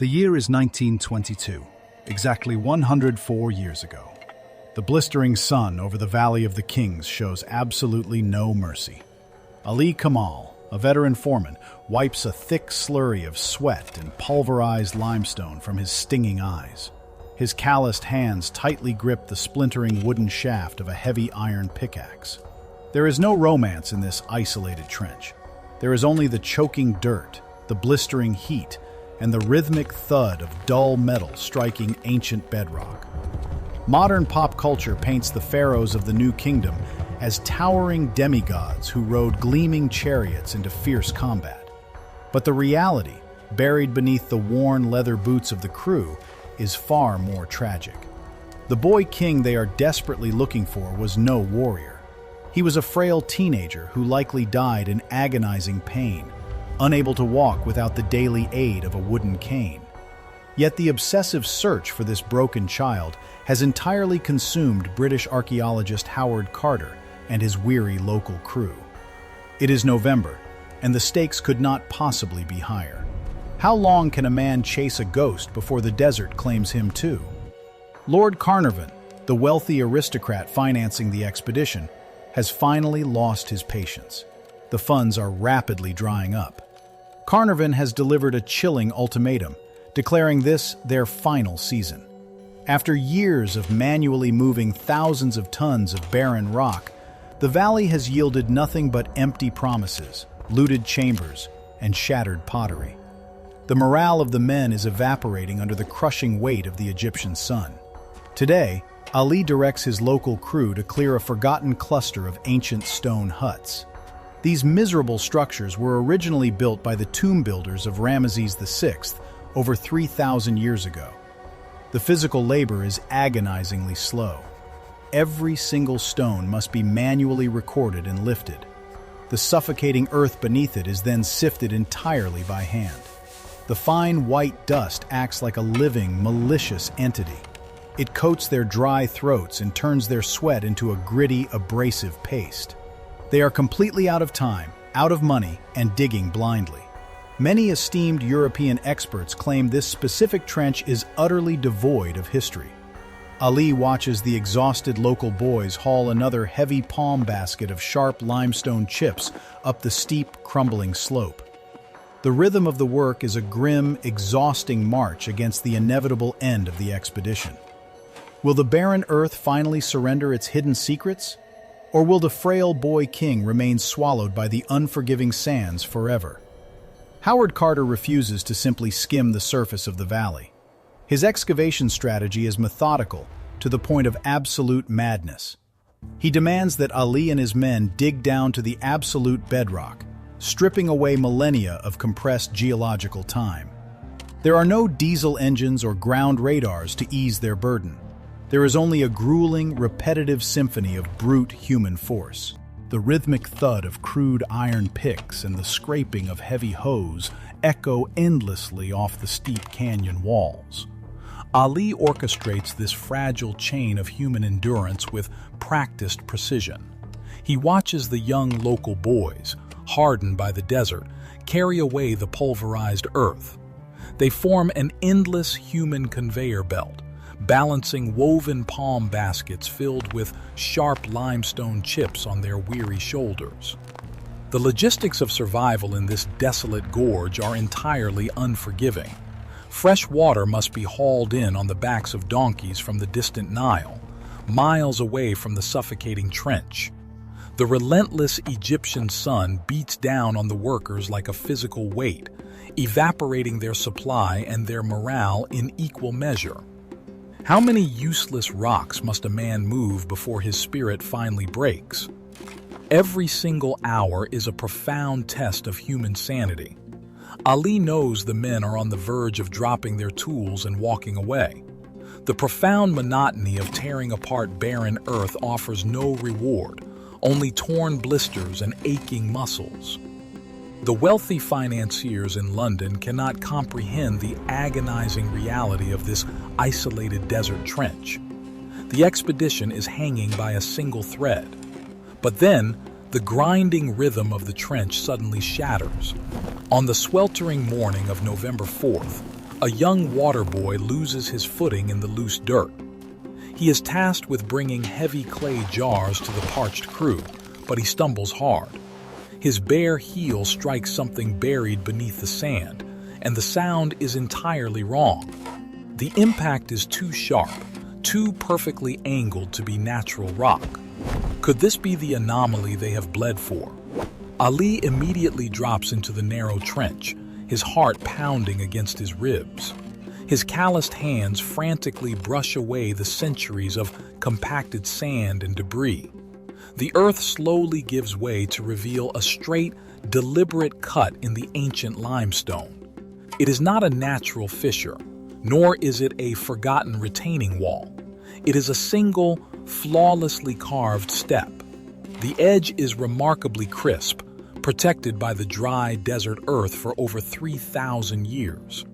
The year is 1922, exactly 104 years ago. The blistering sun over the Valley of the Kings shows absolutely no mercy. Ali Kamal, a veteran foreman, wipes a thick slurry of sweat and pulverized limestone from his stinging eyes. His calloused hands tightly grip the splintering wooden shaft of a heavy iron pickaxe. There is no romance in this isolated trench. There is only the choking dirt, the blistering heat, and the rhythmic thud of dull metal striking ancient bedrock. Modern pop culture paints the pharaohs of the New Kingdom as towering demigods who rode gleaming chariots into fierce combat. But the reality, buried beneath the worn leather boots of the crew, is far more tragic. The boy king they are desperately looking for was no warrior. He was a frail teenager who likely died in agonizing pain, unable to walk without the daily aid of a wooden cane. Yet the obsessive search for this broken child has entirely consumed British archaeologist Howard Carter and his weary local crew. It is November, and the stakes could not possibly be higher. How long can a man chase a ghost before the desert claims him too? Lord Carnarvon, the wealthy aristocrat financing the expedition, has finally lost his patience. The funds are rapidly drying up. Carnarvon has delivered a chilling ultimatum, declaring this their final season. After years of manually moving thousands of tons of barren rock, the valley has yielded nothing but empty promises, looted chambers, and shattered pottery. The morale of the men is evaporating under the crushing weight of the Egyptian sun. Today, Ali directs his local crew to clear a forgotten cluster of ancient stone huts. These miserable structures were originally built by the tomb builders of Ramesses VI over 3,000 years ago. The physical labor is agonizingly slow. Every single stone must be manually recorded and lifted. The suffocating earth beneath it is then sifted entirely by hand. The fine white dust acts like a living, malicious entity. It coats their dry throats and turns their sweat into a gritty, abrasive paste. They are completely out of time, out of money, and digging blindly. Many esteemed European experts claim this specific trench is utterly devoid of history. Ali watches the exhausted local boys haul another heavy palm basket of sharp limestone chips up the steep, crumbling slope. The rhythm of the work is a grim, exhausting march against the inevitable end of the expedition. Will the barren earth finally surrender its hidden secrets? Or will the frail boy king remain swallowed by the unforgiving sands forever? Howard Carter refuses to simply skim the surface of the valley. His excavation strategy is methodical to the point of absolute madness. He demands that Ali and his men dig down to the absolute bedrock, stripping away millennia of compressed geological time. There are no diesel engines or ground radars to ease their burden. There is only a grueling, repetitive symphony of brute human force. The rhythmic thud of crude iron picks and the scraping of heavy hoes echo endlessly off the steep canyon walls. Ali orchestrates this fragile chain of human endurance with practiced precision. He watches the young local boys, hardened by the desert, carry away the pulverized earth. They form an endless human conveyor belt, balancing woven palm baskets filled with sharp limestone chips on their weary shoulders. The logistics of survival in this desolate gorge are entirely unforgiving. Fresh water must be hauled in on the backs of donkeys from the distant Nile, miles away from the suffocating trench. The relentless Egyptian sun beats down on the workers like a physical weight, evaporating their supply and their morale in equal measure. How many useless rocks must a man move before his spirit finally breaks? Every single hour is a profound test of human sanity. Ali knows the men are on the verge of dropping their tools and walking away. The profound monotony of tearing apart barren earth offers no reward, only torn blisters and aching muscles. The wealthy financiers in London cannot comprehend the agonizing reality of this isolated desert trench. The expedition is hanging by a single thread. But then, the grinding rhythm of the trench suddenly shatters. On the sweltering morning of November 4th, A young water boy loses his footing in the loose dirt. He is tasked with bringing heavy clay jars to the parched crew, but he stumbles hard. His bare heel strikes something buried beneath the sand, and the sound is entirely wrong. The impact is too sharp, too perfectly angled to be natural rock. Could this be the anomaly they have bled for? Ali immediately drops into the narrow trench, his heart pounding against his ribs. His calloused hands frantically brush away the centuries of compacted sand and debris. The earth slowly gives way to reveal a straight, deliberate cut in the ancient limestone. It is not a natural fissure, nor is it a forgotten retaining wall. It is a single, flawlessly carved step. The edge is remarkably crisp, protected by the dry desert earth for over 3,000 years.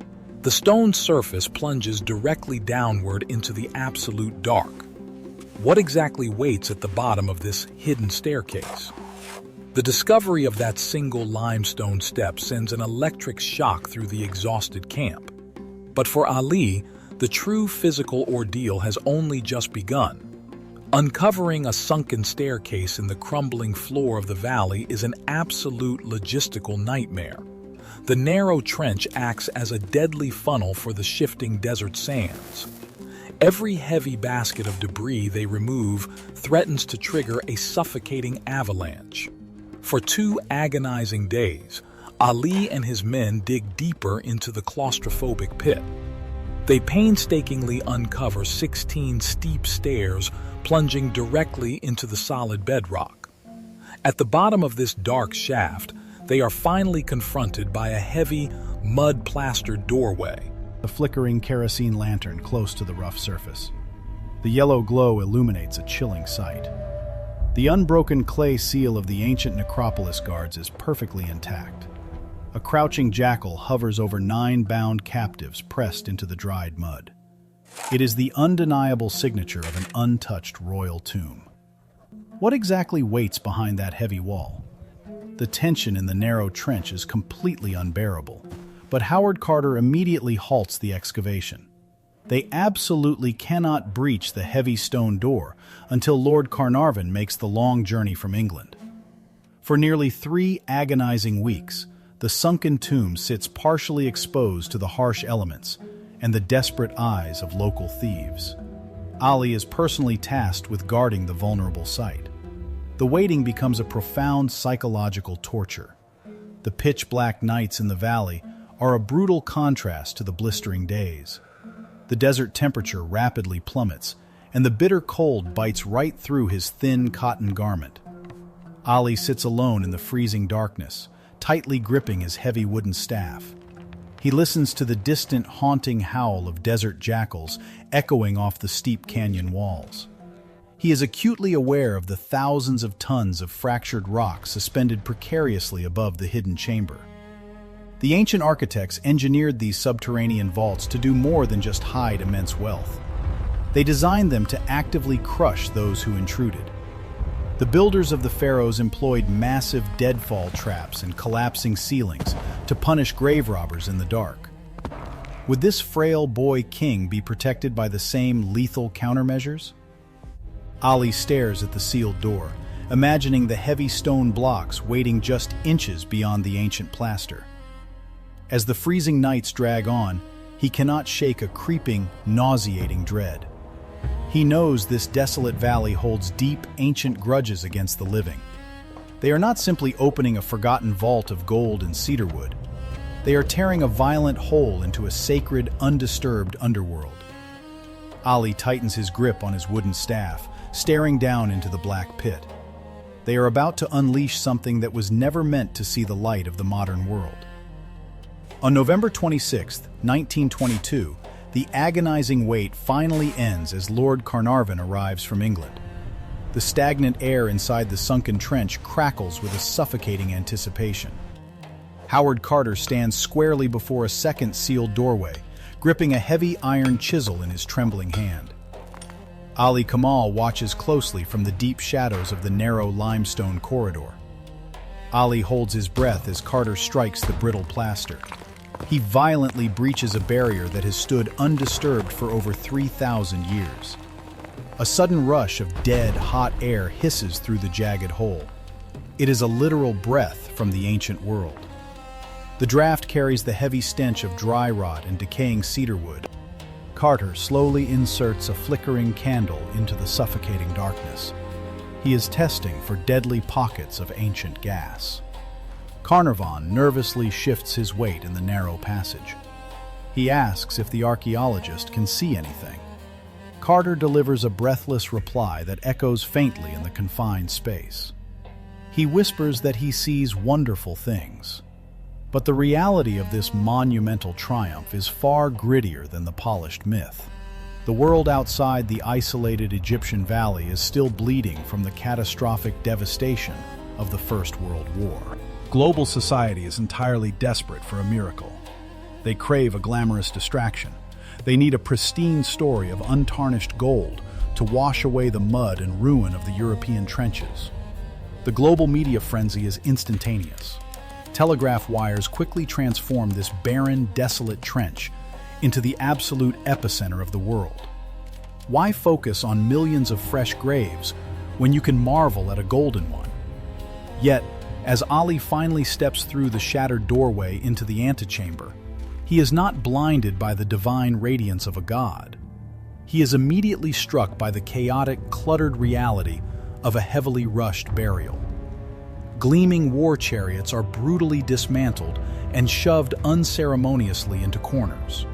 The stone surface plunges directly downward into the absolute dark. What exactly waits at the bottom of this hidden staircase? The discovery of that single limestone step sends an electric shock through the exhausted camp. But for Ali, the true physical ordeal has only just begun. Uncovering a sunken staircase in the crumbling floor of the valley is an absolute logistical nightmare. The narrow trench acts as a deadly funnel for the shifting desert sands. Every heavy basket of debris they remove threatens to trigger a suffocating avalanche. For 2 agonizing days, Ali and his men dig deeper into the claustrophobic pit. They painstakingly uncover 16 steep stairs plunging directly into the solid bedrock. At the bottom of this dark shaft, they are finally confronted by a heavy, mud-plastered doorway. A flickering kerosene lantern close to the rough surface. The yellow glow illuminates a chilling sight. The unbroken clay seal of the ancient necropolis guards is perfectly intact. A crouching jackal hovers over 9 bound captives pressed into the dried mud. It is the undeniable signature of an untouched royal tomb. What exactly waits behind that heavy wall? The tension in the narrow trench is completely unbearable, but Howard Carter immediately halts the excavation. They absolutely cannot breach the heavy stone door until Lord Carnarvon makes the long journey from England. For nearly 3 agonizing weeks, the sunken tomb sits partially exposed to the harsh elements and the desperate eyes of local thieves. Ali is personally tasked with guarding the vulnerable site. The waiting becomes a profound psychological torture. The pitch-black nights in the valley are a brutal contrast to the blistering days. The desert temperature rapidly plummets, and the bitter cold bites right through his thin cotton garment. Ali sits alone in the freezing darkness, tightly gripping his heavy wooden staff. He listens to the distant, haunting howl of desert jackals echoing off the steep canyon walls. He is acutely aware of the thousands of tons of fractured rock suspended precariously above the hidden chamber. The ancient architects engineered these subterranean vaults to do more than just hide immense wealth. They designed them to actively crush those who intruded. The builders of the pharaohs employed massive deadfall traps and collapsing ceilings to punish grave robbers in the dark. Would this frail boy king be protected by the same lethal countermeasures? Ali stares at the sealed door, imagining the heavy stone blocks waiting just inches beyond the ancient plaster. As the freezing nights drag on, he cannot shake a creeping, nauseating dread. He knows this desolate valley holds deep, ancient grudges against the living. They are not simply opening a forgotten vault of gold and cedarwood. They are tearing a violent hole into a sacred, undisturbed underworld. Ali tightens his grip on his wooden staff, staring down into the black pit. They are about to unleash something that was never meant to see the light of the modern world. On November 26, 1922, the agonizing wait finally ends as Lord Carnarvon arrives from England. The stagnant air inside the sunken trench crackles with a suffocating anticipation. Howard Carter stands squarely before a second sealed doorway, gripping a heavy iron chisel in his trembling hand. Ali Kamal watches closely from the deep shadows of the narrow limestone corridor. Ali holds his breath as Carter strikes the brittle plaster. He violently breaches a barrier that has stood undisturbed for over 3,000 years. A sudden rush of dead, hot air hisses through the jagged hole. It is a literal breath from the ancient world. The draft carries the heavy stench of dry rot and decaying cedar wood. Carter slowly inserts a flickering candle into the suffocating darkness. He is testing for deadly pockets of ancient gas. Carnarvon nervously shifts his weight in the narrow passage. He asks if the archaeologist can see anything. Carter delivers a breathless reply that echoes faintly in the confined space. He whispers that he sees wonderful things. But the reality of this monumental triumph is far grittier than the polished myth. The world outside the isolated Egyptian valley is still bleeding from the catastrophic devastation of the First World War. Global society is entirely desperate for a miracle. They crave a glamorous distraction. They need a pristine story of untarnished gold to wash away the mud and ruin of the European trenches. The global media frenzy is instantaneous. Telegraph wires quickly transform this barren, desolate trench into the absolute epicenter of the world. Why focus on millions of fresh graves when you can marvel at a golden one? Yet, as Ali finally steps through the shattered doorway into the antechamber, he is not blinded by the divine radiance of a god. He is immediately struck by the chaotic, cluttered reality of a heavily rushed burial. Gleaming war chariots are brutally dismantled and shoved unceremoniously into corners.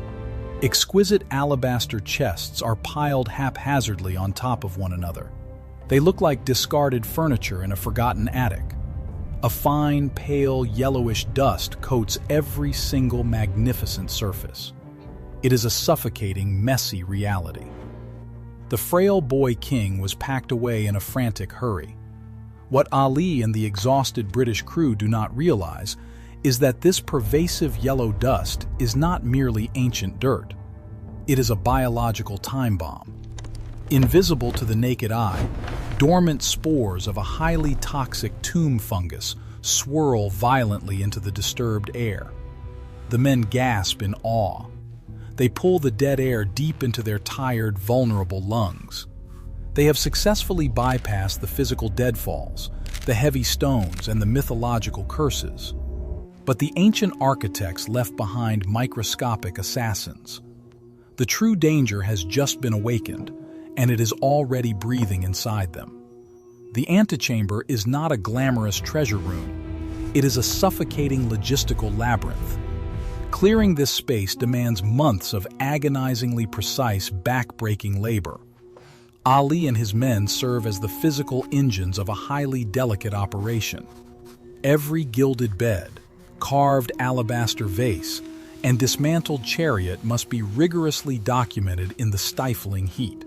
Exquisite alabaster chests are piled haphazardly on top of one another. They look like discarded furniture in a forgotten attic. A fine, pale, yellowish dust coats every single magnificent surface. It is a suffocating, messy reality. The frail boy king was packed away in a frantic hurry. What Ali and the exhausted British crew do not realize is that this pervasive yellow dust is not merely ancient dirt. It is a biological time bomb. Invisible to the naked eye, dormant spores of a highly toxic tomb fungus swirl violently into the disturbed air. The men gasp in awe. They pull the dead air deep into their tired, vulnerable lungs. They have successfully bypassed the physical deadfalls, the heavy stones, and the mythological curses. But the ancient architects left behind microscopic assassins. The true danger has just been awakened, and it is already breathing inside them. The antechamber is not a glamorous treasure room. It is a suffocating logistical labyrinth. Clearing this space demands months of agonizingly precise, back-breaking labor. Ali and his men serve as the physical engines of a highly delicate operation. Every gilded bed, carved alabaster vase, and dismantled chariot must be rigorously documented in the stifling heat.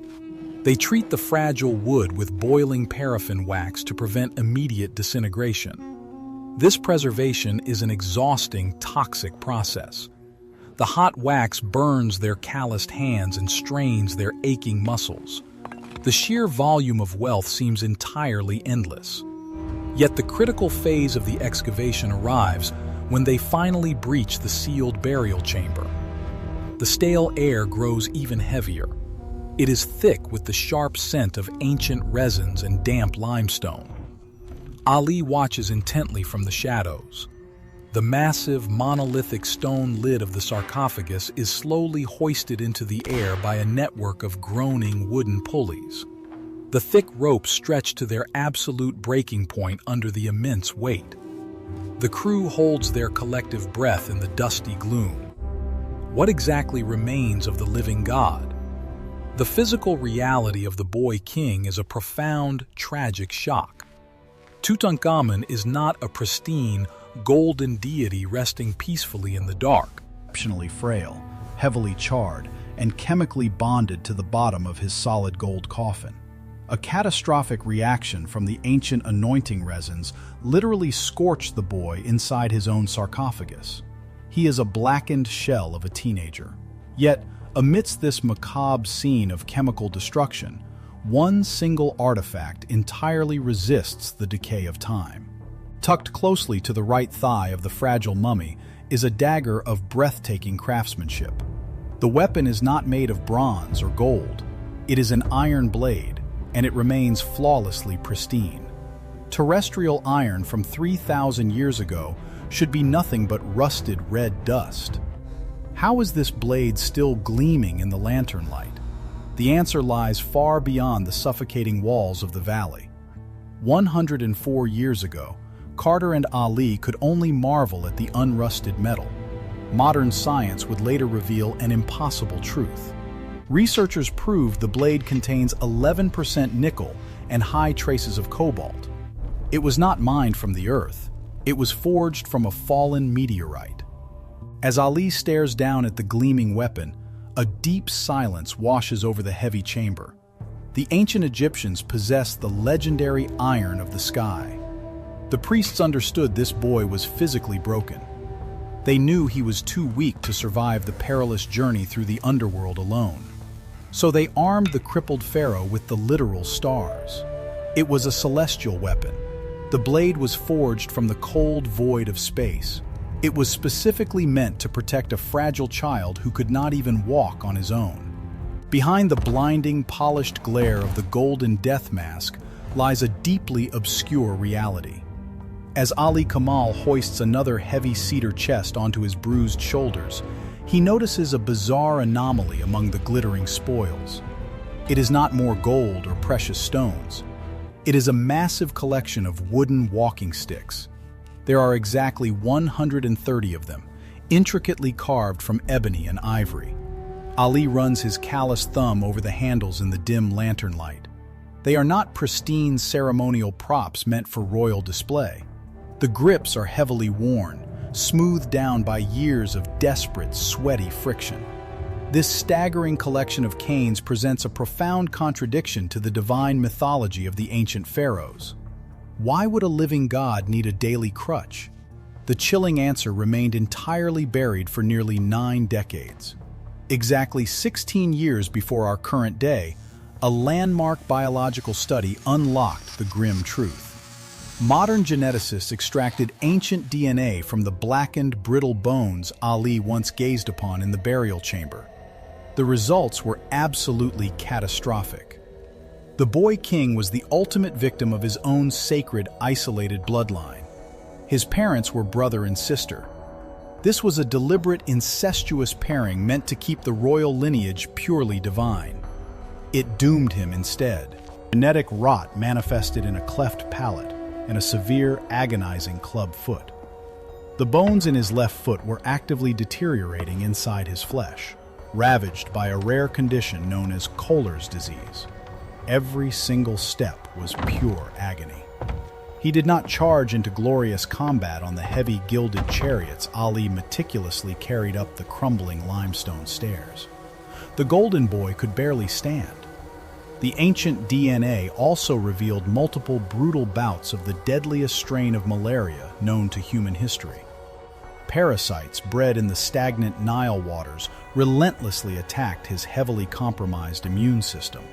They treat the fragile wood with boiling paraffin wax to prevent immediate disintegration. This preservation is an exhausting, toxic process. The hot wax burns their calloused hands and strains their aching muscles. The sheer volume of wealth seems entirely endless. Yet the critical phase of the excavation arrives when they finally breach the sealed burial chamber. The stale air grows even heavier. It is thick with the sharp scent of ancient resins and damp limestone. Ali watches intently from the shadows. The massive, monolithic stone lid of the sarcophagus is slowly hoisted into the air by a network of groaning wooden pulleys. The thick ropes stretch to their absolute breaking point under the immense weight. The crew holds their collective breath in the dusty gloom. What exactly remains of the living god? The physical reality of the boy king is a profound, tragic shock. Tutankhamun is not a pristine, golden deity resting peacefully in the dark. Exceptionally frail, heavily charred, and chemically bonded to the bottom of his solid gold coffin. A catastrophic reaction from the ancient anointing resins literally scorched the boy inside his own sarcophagus. He is a blackened shell of a teenager. Yet, amidst this macabre scene of chemical destruction, one single artifact entirely resists the decay of time. Tucked closely to the right thigh of the fragile mummy is a dagger of breathtaking craftsmanship. The weapon is not made of bronze or gold. It is an iron blade, and it remains flawlessly pristine. Terrestrial iron from 3,000 years ago should be nothing but rusted red dust. How is this blade still gleaming in the lantern light? The answer lies far beyond the suffocating walls of the valley. 104 years ago, Carter and Ali could only marvel at the unrusted metal. Modern science would later reveal an impossible truth. Researchers proved the blade contains 11% nickel and high traces of cobalt. It was not mined from the earth. It was forged from a fallen meteorite. As Ali stares down at the gleaming weapon, a deep silence washes over the heavy chamber. The ancient Egyptians possessed the legendary iron of the sky. The priests understood this boy was physically broken. They knew he was too weak to survive the perilous journey through the underworld alone. So they armed the crippled Pharaoh with the literal stars. It was a celestial weapon. The blade was forged from the cold void of space. It was specifically meant to protect a fragile child who could not even walk on his own. Behind the blinding, polished glare of the golden death mask lies a deeply obscure reality. As Ali Kamal hoists another heavy cedar chest onto his bruised shoulders, he notices a bizarre anomaly among the glittering spoils. It is not more gold or precious stones. It is a massive collection of wooden walking sticks. There are exactly 130 of them, intricately carved from ebony and ivory. Ali runs his calloused thumb over the handles in the dim lantern light. They are not pristine ceremonial props meant for royal display. The grips are heavily worn, smoothed down by years of desperate, sweaty friction. This staggering collection of canes presents a profound contradiction to the divine mythology of the ancient pharaohs. Why would a living god need a daily crutch? The chilling answer remained entirely buried for nearly 9 decades. Exactly 16 years before our current day, a landmark biological study unlocked the grim truth. Modern geneticists extracted ancient DNA from the blackened, brittle bones Ali once gazed upon in the burial chamber. The results were absolutely catastrophic. The boy king was the ultimate victim of his own sacred, isolated bloodline. His parents were brother and sister. This was a deliberate, incestuous pairing meant to keep the royal lineage purely divine. It doomed him instead. Genetic rot manifested in a cleft palate and a severe, agonizing club foot. The bones in his left foot were actively deteriorating inside his flesh, ravaged by a rare condition known as Kohler's disease. Every single step was pure agony. He did not charge into glorious combat on the heavy gilded chariots Ali meticulously carried up the crumbling limestone stairs. The golden boy could barely stand. The ancient DNA also revealed multiple brutal bouts of the deadliest strain of malaria known to human history. Parasites bred in the stagnant Nile waters relentlessly attacked his heavily compromised immune system.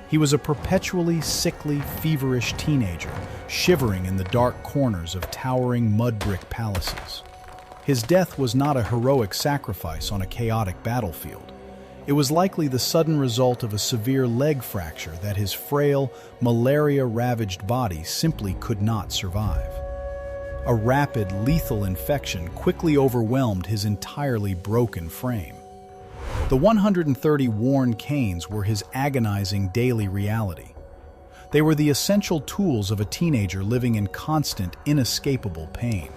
He was a perpetually sickly, feverish teenager, shivering in the dark corners of towering mud brick palaces. His death was not a heroic sacrifice on a chaotic battlefield. It was likely the sudden result of a severe leg fracture that his frail, malaria-ravaged body simply could not survive. A rapid, lethal infection quickly overwhelmed his entirely broken frame. The 130 worn canes were his agonizing daily reality. They were the essential tools of a teenager living in constant, inescapable pain.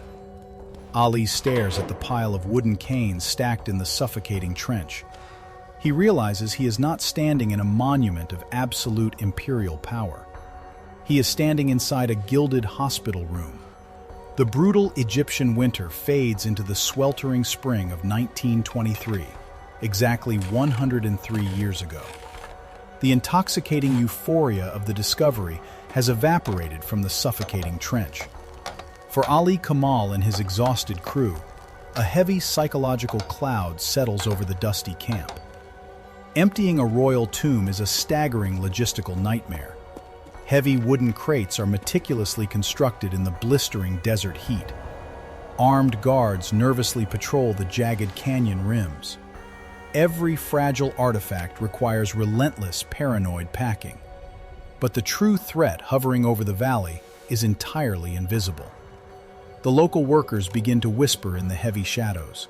Ali stares at the pile of wooden canes stacked in the suffocating trench. He realizes he is not standing in a monument of absolute imperial power. He is standing inside a gilded hospital room. The brutal Egyptian winter fades into the sweltering spring of 1923. Exactly 103 years ago. The intoxicating euphoria of the discovery has evaporated from the suffocating trench. For Ali Kamal and his exhausted crew, a heavy psychological cloud settles over the dusty camp. Emptying a royal tomb is a staggering logistical nightmare. Heavy wooden crates are meticulously constructed in the blistering desert heat. Armed guards nervously patrol the jagged canyon rims. Every fragile artifact requires relentless, paranoid packing. But the true threat hovering over the valley is entirely invisible. The local workers begin to whisper in the heavy shadows.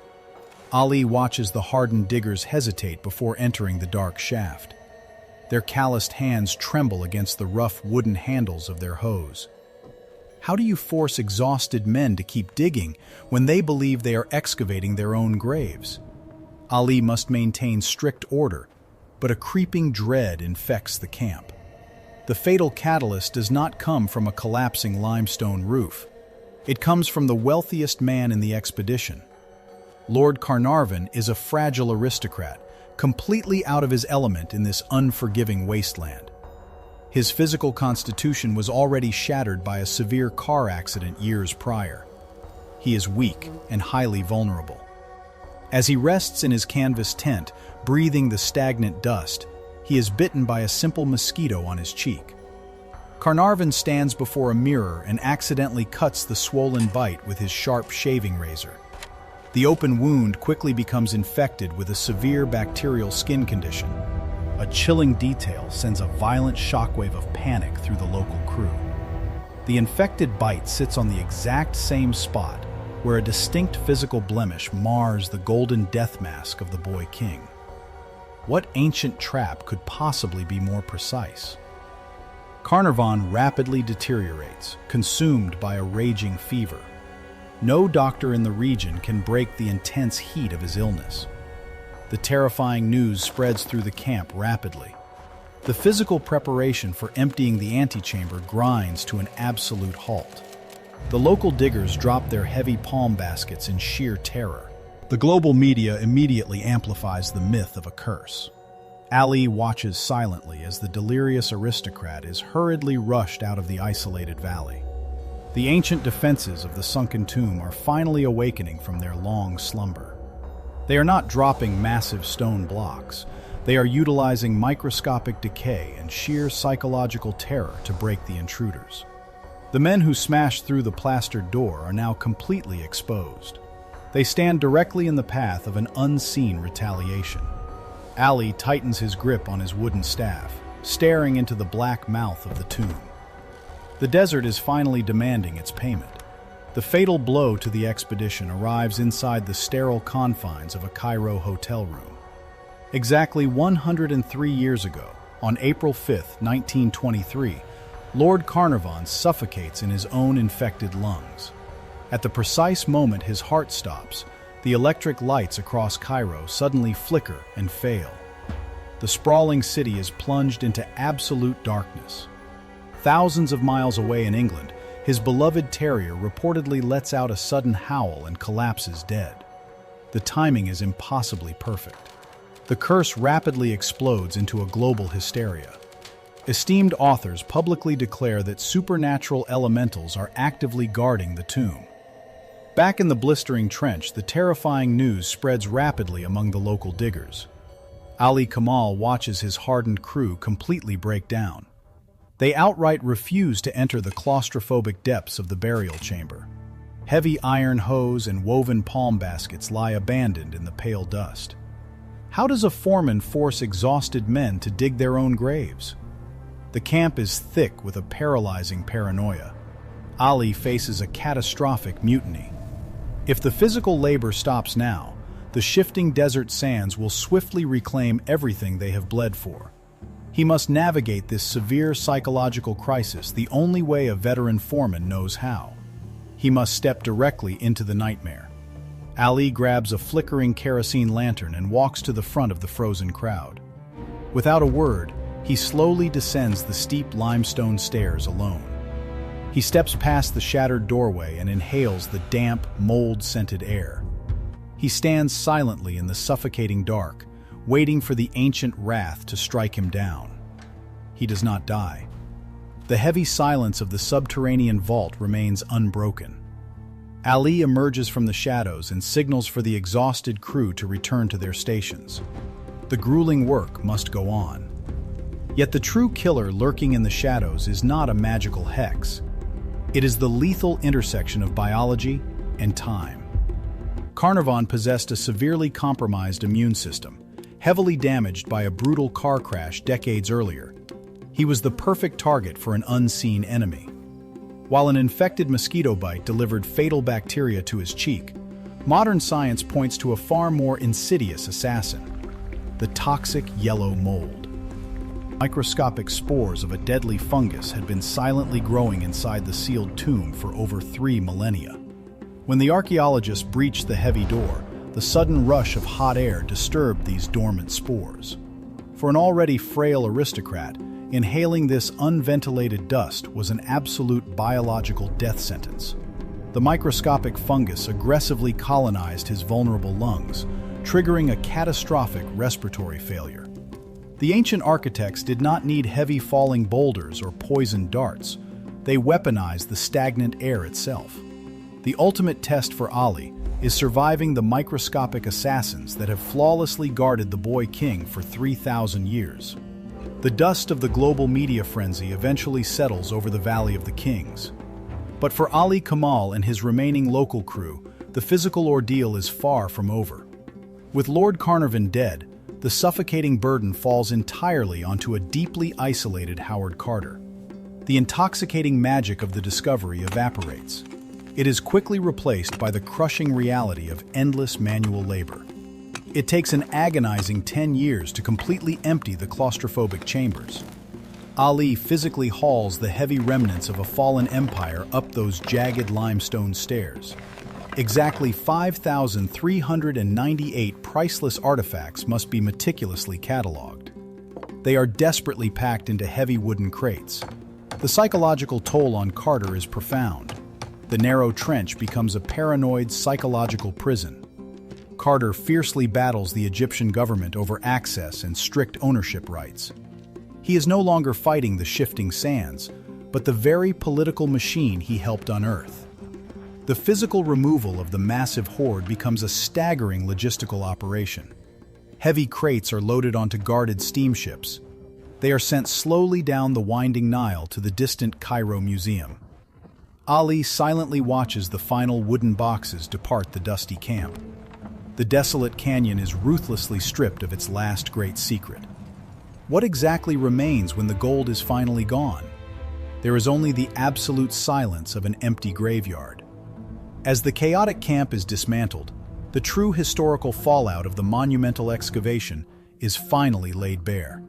Ali watches the hardened diggers hesitate before entering the dark shaft. Their calloused hands tremble against the rough wooden handles of their hoes. How do you force exhausted men to keep digging when they believe they are excavating their own graves? Ali must maintain strict order, but a creeping dread infects the camp. The fatal catalyst does not come from a collapsing limestone roof. It comes from the wealthiest man in the expedition. Lord Carnarvon is a fragile aristocrat, completely out of his element in this unforgiving wasteland. His physical constitution was already shattered by a severe car accident years prior. He is weak and highly vulnerable. As he rests in his canvas tent, breathing the stagnant dust, he is bitten by a simple mosquito on his cheek. Carnarvon stands before a mirror and accidentally cuts the swollen bite with his sharp shaving razor. The open wound quickly becomes infected with a severe bacterial skin condition. A chilling detail sends a violent shockwave of panic through the local crew. The infected bite sits on the exact same spot where a distinct physical blemish mars the golden death mask of the boy king. What ancient trap could possibly be more precise? Carnarvon rapidly deteriorates, consumed by a raging fever. No doctor in the region can break the intense heat of his illness. The terrifying news spreads through the camp rapidly. The physical preparation for emptying the antechamber grinds to an absolute halt. The local diggers drop their heavy palm baskets in sheer terror. The global media immediately amplifies the myth of a curse. Ali watches silently as the delirious aristocrat is hurriedly rushed out of the isolated valley. The ancient defenses of the sunken tomb are finally awakening from their long slumber. They are not dropping massive stone blocks. They are utilizing microscopic decay and sheer psychological terror to break the intruders. The men who smashed through the plastered door are now completely exposed. They stand directly in the path of an unseen retaliation. Ali tightens his grip on his wooden staff, staring into the black mouth of the tomb. The desert is finally demanding its payment. The fatal blow to the expedition arrives inside the sterile confines of a Cairo hotel room. Exactly 103 years ago, on April 5, 1923, Lord Carnarvon suffocates in his own infected lungs. At the precise moment his heart stops, the electric lights across Cairo suddenly flicker and fail. The sprawling city is plunged into absolute darkness. Thousands of miles away in England, his beloved terrier reportedly lets out a sudden howl and collapses dead. The timing is impossibly perfect. The curse rapidly explodes into a global hysteria. Esteemed authors publicly declare that supernatural elementals are actively guarding the tomb. Back in the blistering trench, the terrifying news spreads rapidly among the local diggers. Ali Kamal watches his hardened crew completely break down. They outright refuse to enter the claustrophobic depths of the burial chamber. Heavy iron hose and woven palm baskets lie abandoned in the pale dust. How does a foreman force exhausted men to dig their own graves? The camp is thick with a paralyzing paranoia. Ali faces a catastrophic mutiny. If the physical labor stops now, the shifting desert sands will swiftly reclaim everything they have bled for. He must navigate this severe psychological crisis the only way a veteran foreman knows how. He must step directly into the nightmare. Ali grabs a flickering kerosene lantern and walks to the front of the frozen crowd. Without a word, he slowly descends the steep limestone stairs alone. He steps past the shattered doorway and inhales the damp, mold-scented air. He stands silently in the suffocating dark, waiting for the ancient wrath to strike him down. He does not die. The heavy silence of the subterranean vault remains unbroken. Ali emerges from the shadows and signals for the exhausted crew to return to their stations. The grueling work must go on. Yet the true killer lurking in the shadows is not a magical hex. It is the lethal intersection of biology, and time. Carnarvon possessed a severely compromised immune system, heavily damaged by a brutal car crash decades earlier. He was the perfect target for an unseen enemy. While an infected mosquito bite delivered fatal bacteria to his cheek, modern science points to a far more insidious assassin: the toxic yellow mold. Microscopic spores of a deadly fungus had been silently growing inside the sealed tomb for over 3 millennia. When the archaeologists breached the heavy door, the sudden rush of hot air disturbed these dormant spores. For an already frail aristocrat, inhaling this unventilated dust was an absolute biological death sentence. The microscopic fungus aggressively colonized his vulnerable lungs, triggering a catastrophic respiratory failure. The ancient architects did not need heavy falling boulders or poisoned darts. They weaponized the stagnant air itself. The ultimate test for Ali is surviving the microscopic assassins that have flawlessly guarded the boy king for 3,000 years. The dust of the global media frenzy eventually settles over the Valley of the Kings. But for Ali Kamal and his remaining local crew, the physical ordeal is far from over. With Lord Carnarvon dead, the suffocating burden falls entirely onto a deeply isolated Howard Carter. The intoxicating magic of the discovery evaporates. It is quickly replaced by the crushing reality of endless manual labor. It takes an agonizing 10 years to completely empty the claustrophobic chambers. Ali physically hauls the heavy remnants of a fallen empire up those jagged limestone stairs. Exactly 5,398 priceless artifacts must be meticulously catalogued. They are desperately packed into heavy wooden crates. The psychological toll on Carter is profound. The narrow trench becomes a paranoid psychological prison. Carter fiercely battles the Egyptian government over access and strict ownership rights. He is no longer fighting the shifting sands, but the very political machine he helped unearth. The physical removal of the massive hoard becomes a staggering logistical operation. Heavy crates are loaded onto guarded steamships. They are sent slowly down the winding Nile to the distant Cairo Museum. Ali silently watches the final wooden boxes depart the dusty camp. The desolate canyon is ruthlessly stripped of its last great secret. What exactly remains when the gold is finally gone? There is only the absolute silence of an empty graveyard. As the chaotic camp is dismantled, the true historical fallout of the monumental excavation is finally laid bare.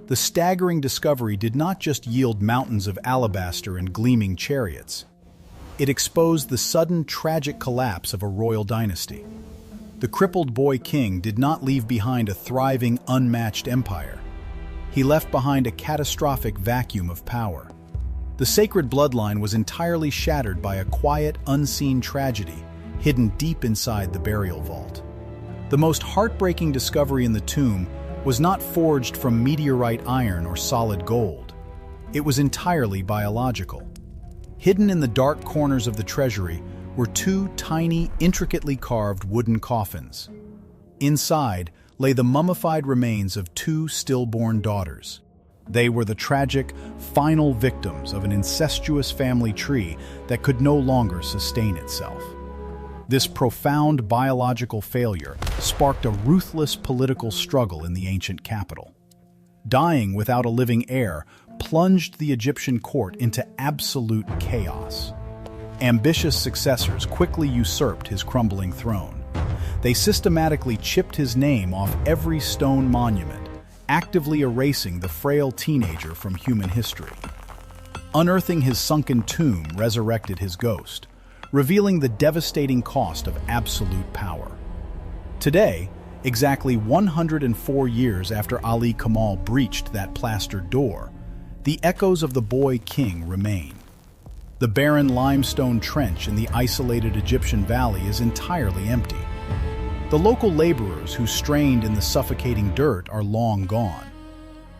The staggering discovery did not just yield mountains of alabaster and gleaming chariots. It exposed the sudden tragic collapse of a royal dynasty. The crippled boy king did not leave behind a thriving, unmatched empire. He left behind a catastrophic vacuum of power. The sacred bloodline was entirely shattered by a quiet, unseen tragedy hidden deep inside the burial vault. The most heartbreaking discovery in the tomb was not forged from meteorite iron or solid gold. It was entirely biological. Hidden in the dark corners of the treasury were 2 tiny, intricately carved wooden coffins. Inside lay the mummified remains of 2 stillborn daughters. They were the tragic, final victims of an incestuous family tree that could no longer sustain itself. This profound biological failure sparked a ruthless political struggle in the ancient capital. Dying without a living heir plunged the Egyptian court into absolute chaos. Ambitious successors quickly usurped his crumbling throne. They systematically chipped his name off every stone monument, actively erasing the frail teenager from human history. Unearthing his sunken tomb resurrected his ghost, revealing the devastating cost of absolute power. Today, exactly 104 years after Ali Kamal breached that plastered door, the echoes of the boy king remain. The barren limestone trench in the isolated Egyptian valley is entirely empty. The local laborers who strained in the suffocating dirt are long gone.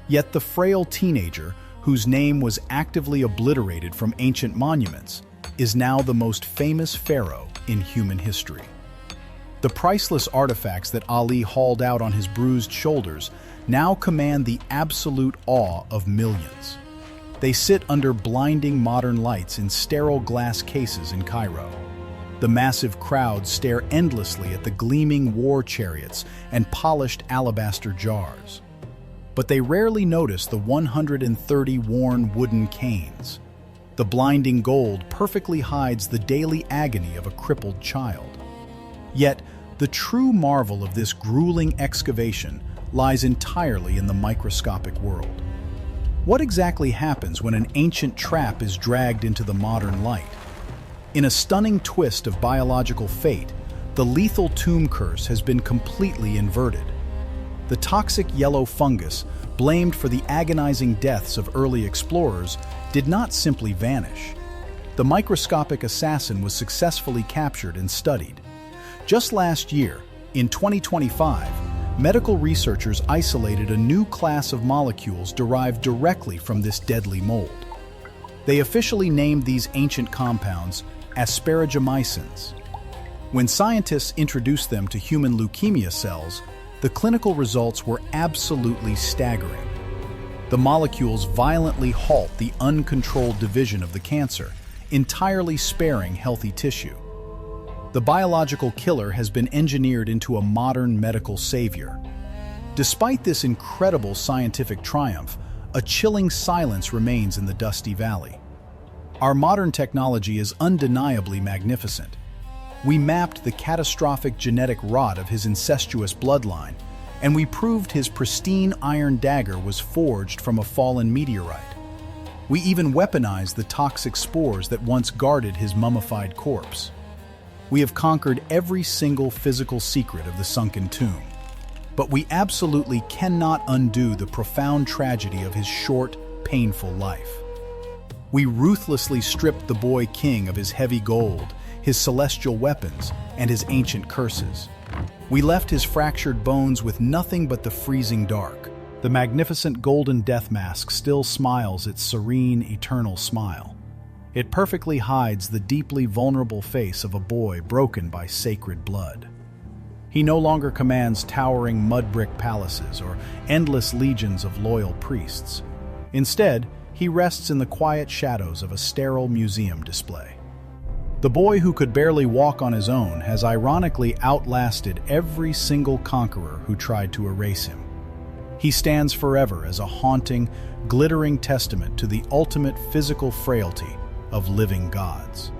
Yet the frail teenager, whose name was actively obliterated from ancient monuments, is now the most famous pharaoh in human history. The priceless artifacts that Ali hauled out on his bruised shoulders now command the absolute awe of millions. They sit under blinding modern lights in sterile glass cases in Cairo. The massive crowds stare endlessly at the gleaming war chariots and polished alabaster jars. But they rarely notice the 130 worn wooden canes. The blinding gold perfectly hides the daily agony of a crippled child. Yet, the true marvel of this grueling excavation lies entirely in the microscopic world. What exactly happens when an ancient trap is dragged into the modern light? In a stunning twist of biological fate, the lethal tomb curse has been completely inverted. The toxic yellow fungus, blamed for the agonizing deaths of early explorers, did not simply vanish. The microscopic assassin was successfully captured and studied. Just last year, in 2025, medical researchers isolated a new class of molecules derived directly from this deadly mold. They officially named these ancient compounds asparagomycins. When scientists introduced them to human leukemia cells, the clinical results were absolutely staggering. The molecules violently halt the uncontrolled division of the cancer, entirely sparing healthy tissue. The biological killer has been engineered into a modern medical savior. Despite this incredible scientific triumph, a chilling silence remains in the dusty valley. Our modern technology is undeniably magnificent. We mapped the catastrophic genetic rot of his incestuous bloodline, and we proved his pristine iron dagger was forged from a fallen meteorite. We even weaponized the toxic spores that once guarded his mummified corpse. We have conquered every single physical secret of the sunken tomb. But we absolutely cannot undo the profound tragedy of his short, painful life. We ruthlessly stripped the boy king of his heavy gold, his celestial weapons, and his ancient curses. We left his fractured bones with nothing but the freezing dark. The magnificent golden death mask still smiles its serene, eternal smile. It perfectly hides the deeply vulnerable face of a boy broken by sacred blood. He no longer commands towering mud-brick palaces or endless legions of loyal priests. Instead, he rests in the quiet shadows of a sterile museum display. The boy who could barely walk on his own has ironically outlasted every single conqueror who tried to erase him. He stands forever as a haunting, glittering testament to the ultimate physical frailty of living gods.